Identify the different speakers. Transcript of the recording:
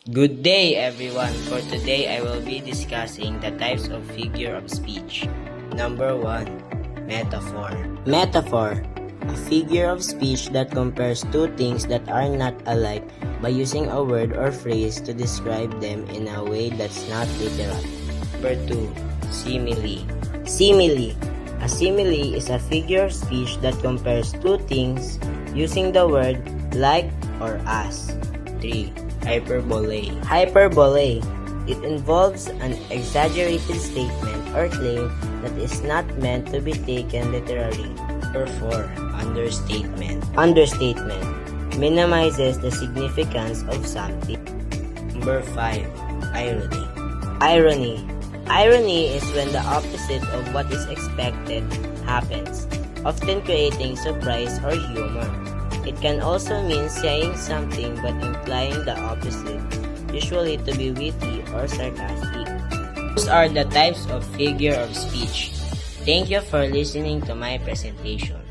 Speaker 1: Good day, everyone. For today, I will be discussing the types of figure of speech. Number 1. Metaphor. Metaphor. A figure of speech that compares two things that are not alike by using a word or phrase to describe them in a way that's not literal. Number 2. Simile. Simile. A simile is a figure of speech that compares two things using the word like or as. 3. Hyperbole. Hyperbole. It involves an exaggerated statement or claim that is not meant to be taken literally. Number 4. Understatement. Understatement minimizes the significance of something. Number 5. Irony. Irony. Irony is when the opposite of what is expected happens, often creating surprise or humor. It can also mean saying something but implying the opposite, usually to be witty or sarcastic. Those are the types of figure of speech. Thank you for listening to my presentation.